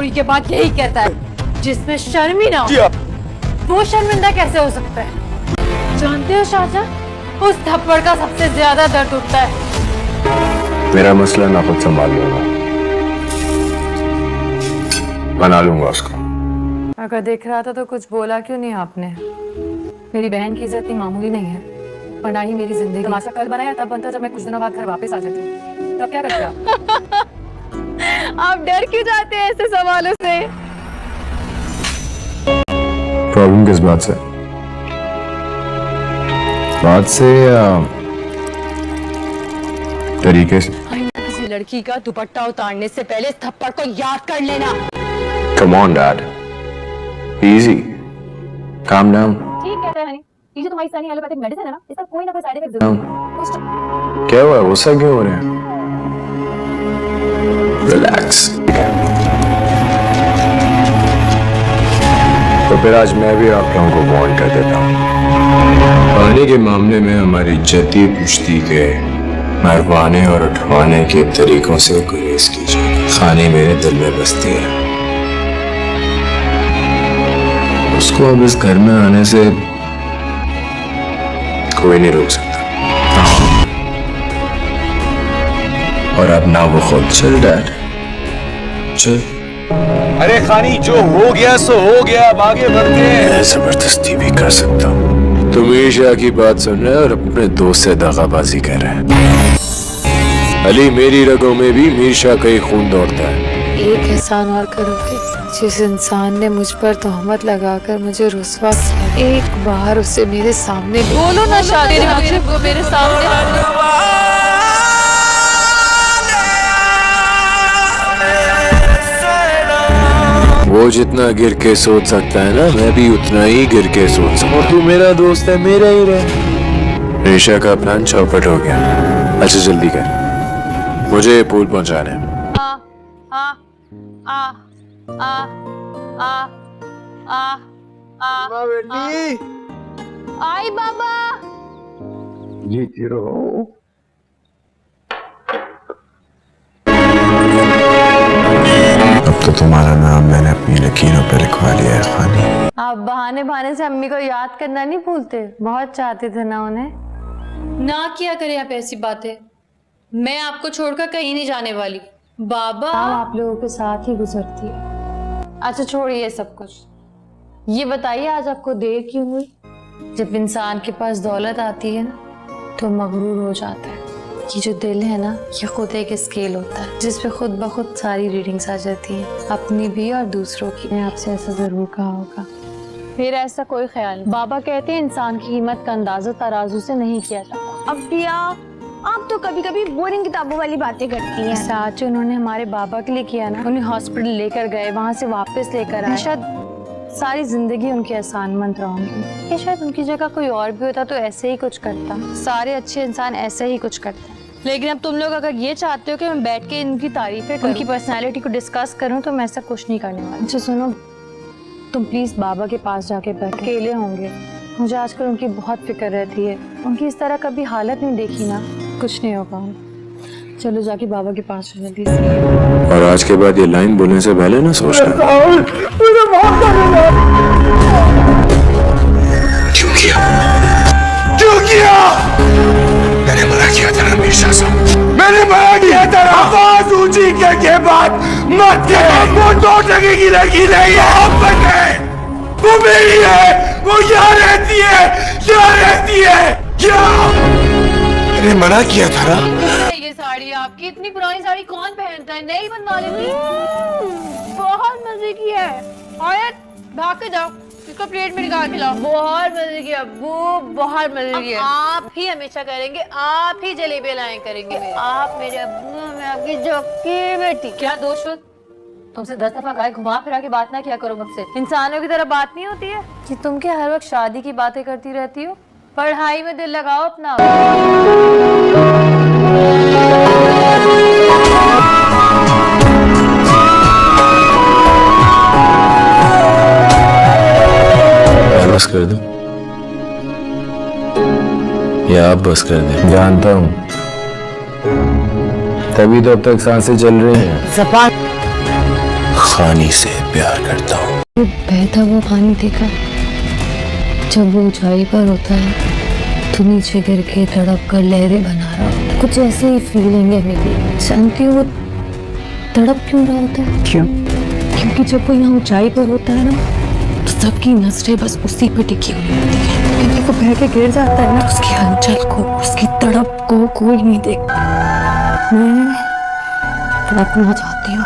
हुई के बाद यही कहता है, जिसमें शर्म ही ना हो वो शर्मिंदा कैसे हो सकता है? जानते हो शाहजहां, उस थप्पड़ का सबसे ज्यादा दर्द उठता है। मेरा मसला ना खुद संभाल लूंगा, बना लूंगा उसको। अगर देख रहा था तो कुछ बोला क्यों नहीं आपने? मेरी बहन की इज्जत इतनी मामूली नहीं है, वरना ही मेरी जिंदगी तमाशा कल बनाया तब बनता जब मैं कुछ दिनों बाद घर वापस आ जाती। तब क्या करते आप? आप डर क्यों जाते हैं ऐसे सवालों से? प्रॉब्लम किस बात से? बात से या तरीके से? किसी लड़की का दुपट्टा उतारने से पहले इस थप्पड़ को याद कर लेना। Come on, Dad. Easy. Calm down. ठीक कहते हैं, ये जो तुम्हारी सारी एलोपैथिक मेडिसिन है ना, इसका कोई ना कोई साइड इफेक्ट जरूर है। क्या हुआ? गुस्सा क्यों हो रहे हैं? रिलैक्स। तो फिर आज मैं भी आप लोगों को वार्न कर देता हूँ। पानी के मामले में हमारी जद्दी पुश्ती के मरवाने और उठवाने के तरीकों से गुरेज कीजिए। खानी मेरे दिल में बसती है, उसको अब इस घर में आने से कोई नहीं रोक सकता। और अब ना वो खुद। चल डैड, चल। अरे खानी, जो हो गया सो हो गया, अब आगे बढ़ते हैं। मैं जबरदस्ती भी कर सकता हूँ। तुम ईशा की बात सुन रहे हो और अपने दोस्त से दगाबाजी कर रहे हैं। अली, मेरी रगों में भी मीर शाह का ही खून दौड़ता है। एक एहसान और करोगे? जिस इंसान ने मुझ पर तोहमत लगाकर मुझे रुस्वा किया, एक बार उसे मेरे सामने बोलो ना शादी मेरे सामने। वो जितना गिर के सोच सकता है ना, मैं भी उतना ही गिर के सोच सकता हूँ। और तू मेरा दोस्त है, मेरा ही रहे। ईशा का प्लान चौपट हो गया। अच्छा जल्दी कर, मुझे पूल पहुंचाने। आई बाबा। जीती रहो। अब तो तुम्हारा नाम मैंने अपनी लकीरों पे लिखवा लिया है खानी। आप बहाने बहाने से अम्मी को याद करना नहीं भूलते? बहुत चाहते थे ना उन्हें। ना किया करें आप ऐसी बातें, मैं आपको छोड़कर कहीं नहीं जाने वाली। बाबा आप लोगों के साथ ही गुजरती है। अच्छा छोड़िए सब कुछ, ये बताइए आज आपको देर क्यों हुई? जब इंसान के पास दौलत आती है ना तो मगरूर हो जाता है। ये जो दिल है ना, ये खुद एक स्केल होता है जिसपे खुद ब खुद सारी रीडिंग्स आ जाती हैं, अपनी भी और दूसरों की। मैंने आपसे ऐसा जरूर कहा होगा, फिर ऐसा कोई ख्याल नहीं। बाबा कहते हैं इंसान की कीमत का अंदाजा तराजू से नहीं किया जाता। अब दिया, आप तो कभी कभी बोरिंग किताबों वाली बातें करती हैं। साथ उन्होंने हमारे बाबा के लिए किया ना, उन्हें हॉस्पिटल लेकर गए, वहाँ से वापस लेकर आए। शायद सारी जिंदगी उनकी एहसानमंद रहूंगी। कि शायद उनकी जगह कोई और भी होता तो ऐसे ही कुछ करता। सारे अच्छे इंसान ऐसे ही कुछ करते हैं। लेकिन अब तुम लोग अगर ये चाहते हो कि मैं बैठ के इनकी तारीफें करूं, उनकी पर्सनालिटी को डिस्कस करूं, तो मैं ऐसा कुछ नहीं करने वाली। अच्छा सुनो, तुम प्लीज बाबा के पास जाके बैठो। अकेले होंगे, मुझे आजकल उनकी बहुत फिक्र रहती है। उनकी इस तरह कभी हालत नहीं देखी ना, कुछ नहीं होगा। चलो जाके बाबा के पास जल्दी से। और आज के बाद ये लाइन बोलने से पहले ना सोचना क्यों किया? क्यों किया? मैंने मना किया था मीर शाह साहब, मैंने मना किया था। आवाज ऊंची के बाद मत कहे, वो दो टके की लगी नहीं है, वो मेरी है, वो यहाँ रहती है, यहाँ रहती है। क्या मैंने मना किया था ना? ये साड़ी आपकी, इतनी पुरानी साड़ी कौन पहनता है? नई बनवा लेनी। बहुत मजे की है। और भाग के जाओ, इसको प्लेट में निकाल के लाओ। बहुत मजे की अब्बू, बहुत मजे की है। आप ही हमेशा करेंगे, आप ही जलेबी लाएं करेंगे। आप मेरे अब्बू, मैं आपकी जोकी बेटी। क्या दोष हो? तुमसे 10 दफा कहा घुमा फिरा के बात ना किया करो मुझसे। इंसानों की तरह बात नहीं होती है कि तुम क्या हर वक्त शादी की बातें करती रहती हो? पढ़ाई में दिल लगाओ अपना। बस कर दो या आप बस कर दें? जानता हूँ, तभी तो अब तक सांसें चल रही हैं। खानी से प्यार करता हूँ। वो बहता हुआ पानी देखा, जब वो ऊंचाई पर होता है तो नीचे गिर के तड़प कर लहरें बना रहा होता है। कुछ ऐसे ही फीलिंग है मेरी। जानती हो वो तड़प क्यों रहा होता है? क्यों? क्योंकि जब वो यहाँ ऊंचाई पर होता है ना, तो सबकी नजरें बस उसी पर टिकी हुई होती है। क्योंकि वो बह के गिर जाता है ना, उसकी हलचल को, उसकी तड़प को कोई नहीं देखता। मैं तड़पना चाहती हूँ,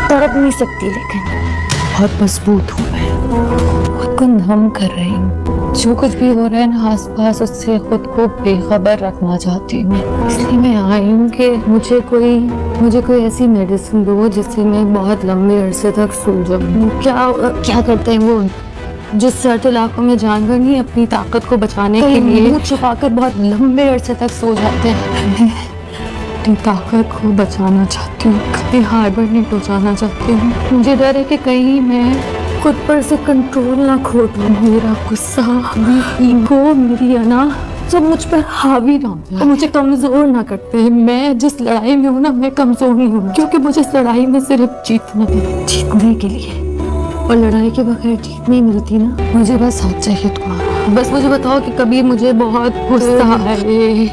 तड़प नहीं सकती, लेकिन बहुत मजबूत हूँ मैं, खुद को नम कर रही हूँ। जो कुछ भी हो रहा है ना आसपास, उससे खुद को बेखबर रखना चाहती हूँ। इसलिए मैं आई हूँ कि मुझे कोई ऐसी मेडिसिन दो जिससे मैं बहुत लंबे अरसे तक सो जाऊँ। क्या करते हैं वो जिस सर्द इलाकों में जानवर नहीं अपनी ताकत को बचाने के लिए मुंह छुपाकर बहुत लंबे अरसे तक सो जाते हैं। मैं अपनी ताकत को बचाना चाहती हूँ, कभी हाइबरनेट हो जाना चाहती हूँ। मुझे डर है कि कहीं मैं खुद पर से कंट्रोल ना खो दूँ। मेरा गुस्सा, मेरी ईगो, मेरी अना सब मुझ पर हावी ना हो जाए और मुझे कमजोर ना करते हैं। मैं जिस लड़ाई में हूँ ना, मैं कमजोर नहीं हूँ, क्योंकि मुझे इस लड़ाई में सिर्फ जीतना है, जीतने के लिए। और लड़ाई के बगैर जीत नहीं मिलती ना। मुझे बस साथ चाहिए तुम्हारा। बस मुझे बताओ कि कभी मुझे बहुत गुस्सा आए,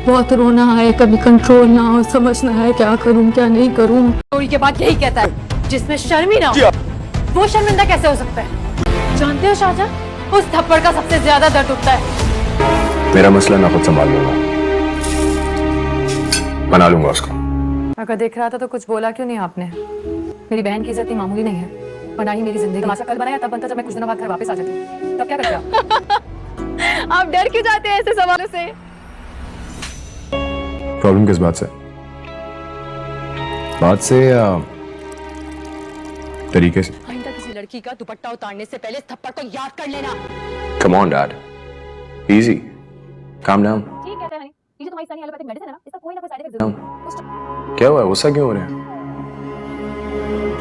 बहुत रोना आए, कभी कंट्रोल ना हो, समझ ना आए क्या करूं क्या नहीं करूं। स्टोरी के बाद यही कहता है, जिसमें शर्म ही ना हो वो शर्मिंदा कैसे हो सकता है? जानते हो शाहजहां, उस थप्पड़ का सबसे ज्यादा दर्द उठता है। मेरा मसला ना खुद संभाल लूंगा, बना लूंगा उसको। अगर देख रहा था तो कुछ बोला क्यों नहीं आपने? मेरी बहन की इज्जत मामूली नहीं है, और ना ही मेरी जिंदगी। तमाशा कल बनाया तब बनता जब मैं कुछ दिनों बाद घर वापस आ जाती, तब क्या करते आप? आप डर क्यों जाते हैं ऐसे सवालों से? प्रॉब्लम किस बात से? बात से या तरीके से? आइंदा किसी लड़की का दुपट्टा उतारने से पहले इस थप्पड़ को याद कर लेना। Come on, Dad. Easy. Calm down. ठीक है हनी, ये जो तुम्हारी सनी एलोपैथिक मेडिसिन है ना, इसका कोई ना कोई साइड इफेक्ट जरूर है। क्या हुआ है? गुस्सा क्यों हो रहे हैं?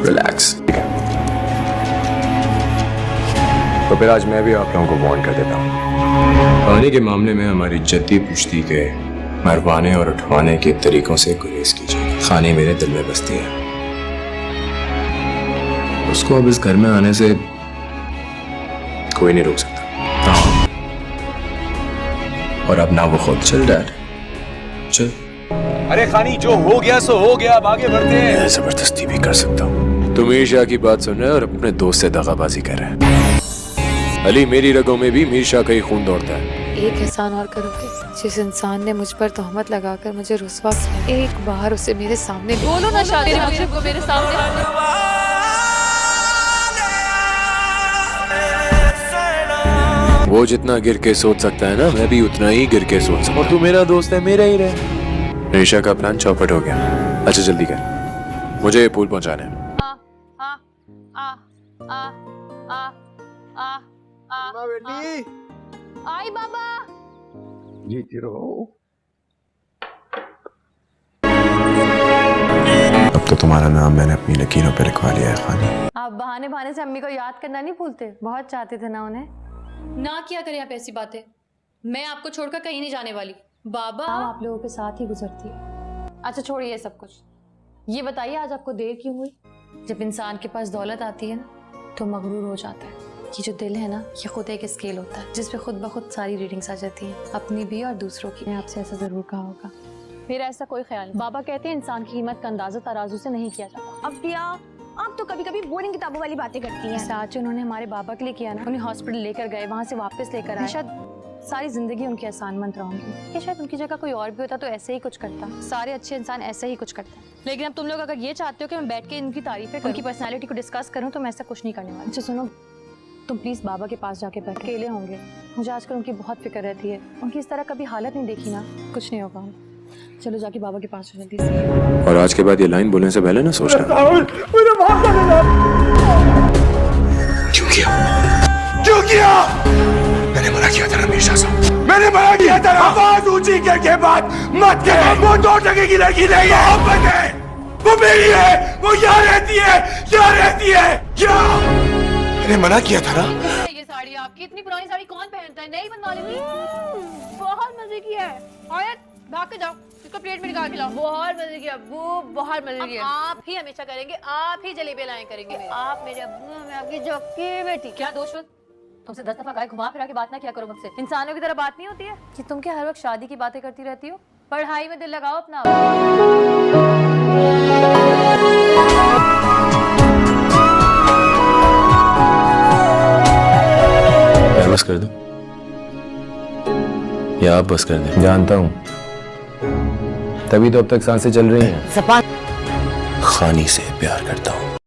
रिलैक्स, ठीक है। तो फिर आज मैं भी आप लोगों को वार्न कर देता हूँ। खाने के मामले में हमारी जद्दी पुश्ती के मरवाने और उठवाने के तरीकों से गुरेज कीजिए। खाने मेरे दिल में बसती है, उसको अब इस घर में आने से कोई नहीं रोक सकता। हाँ। और अब ना वो खुद। चल डैड, चल। अरे खानी, जो हो गया सो हो गया, अब आगे बढ़ते हैं। मैं जबरदस्ती भी कर सकता हूँ। तुम मीर शाह की बात सुन रहे हो और अपने दोस्त से दगाबाजी कर रहे हैं। अली, मेरी रगों में भी मीर शाह का ही खून दौड़ता है। एक एहसान और करोगे? जिस इंसान ने मुझ पर तोहमत लगाकर मुझे रुस्वा किया, एक बार उसे मेरे सामने बोलो ना शाहजहां को मेरे सामने। वो जितना गिर के सोच सकता है ना, मैं भी उतना ही गिर के सोच सकता हूँ। और तू मेरा दोस्त है, मेरा ही रहे। रेशा का प्लान चौपट हो गया। अच्छा जल्दी कर, मुझे ये पूल पहुंचाना है। आई बाबा। जीती रहो। अब तो तुम्हारा नाम मैंने अपनी लकीरों पे लिखवा लिया है खानी। आप बहाने बहाने से अम्मी को याद करना नहीं भूलते? बहुत चाहते थे ना उन्हें। ना किया करें आप ऐसी बातें, मैं आपको छोड़कर कहीं नहीं जाने वाली। बाबा आप लोगों के साथ ही गुजरती है। अच्छा छोड़िए ये सब कुछ, ये बताइए आज आपको देर क्यों हुई? जब इंसान के पास दौलत आती है ना तो मगरूर हो जाता है। ये जो दिल है ना, ये खुद एक स्केल होता है जिसपे खुद ब खुद सारी रीडिंग्स आ जाती हैं, अपनी भी और दूसरों की। मैं आपसे ऐसा जरूर कहा होगा, मेरा ऐसा कोई ख्याल नहीं। बाबा कहते हैं इंसान की कीमत का अंदाजा तराजू से नहीं किया जाता। अब दिया, आप तो कभी कभी बोरिंग किताबों वाली बातें करती हैं। आज उन्होंने हमारे बाबा के लिए किया ना, उन्हें हॉस्पिटल लेकर गए, वहाँ से वापस लेकर आए। शायद सारी जिंदगी उनकी आसानमंद रहूंगी। शायद उनकी जगह कोई और भी होता तो ऐसे ही कुछ करता। सारे अच्छे इंसान ऐसे ही कुछ करते हैं। लेकिन अब तुम लोग अगर ये चाहते हो कि मैं बैठ के इनकी तारीफें करूं, उनकी पर्सनालिटी को डिस्कस करूं, तो मैं ऐसा कुछ नहीं करने वाली। अच्छा सुनो, तुम प्लीज बाबा के पास जाके बैठ। अकेले होंगे, मुझे आजकल उनकी बहुत फिक्र रहती है। उनकी इस तरह कभी हालत नहीं देखी ना, कुछ नहीं होगा। चलो जाके बाबा के पास जल्दी से। और आज के बाद ये लाइन बोलने से पहले ना सोचना। क्यों किया? क्यों किया? मैंने मना किया था ना मीशा साहब, मैंने मना किया था ना। आवाज ऊंची करके बात मत कर। वो 2 टके की लड़की नहीं है, वो मेरी है। वो यहाँ रहती है, यहाँ रहती है। क्या? मैंने मना किया था ना। ये साड़ी आपकी, इतनी पुरानी साड़ी कौन पहनता है? नहीं बनवा लेंगी। बहुत मजे की है। आयत भाग के जाओ। इसको प्लेट में निकाल के लाओ। बहुत मजे की अब्बू, बहुत मजे की। आप ही हमेशा करेंगे, आप ही जलेबी लाए करेंगे। आप मेरे अब्बू, मैं आपकी जक्की बेटी। क्या दोष हो? तुमसे 10 दफा गाय घुमा फिरा के बात ना किया करो मुझसे। इंसानों की तरह बात नहीं होती है कि तुम क्या हर वक्त शादी की बातें करती रहती हो? पढ़ाई में दिल लगाओ अपना। मैं बस कर दूं या आप बस कर दें? जानता हूं, तभी तो अब तक सांसें चल रही हैं। खानी से प्यार करता हूं।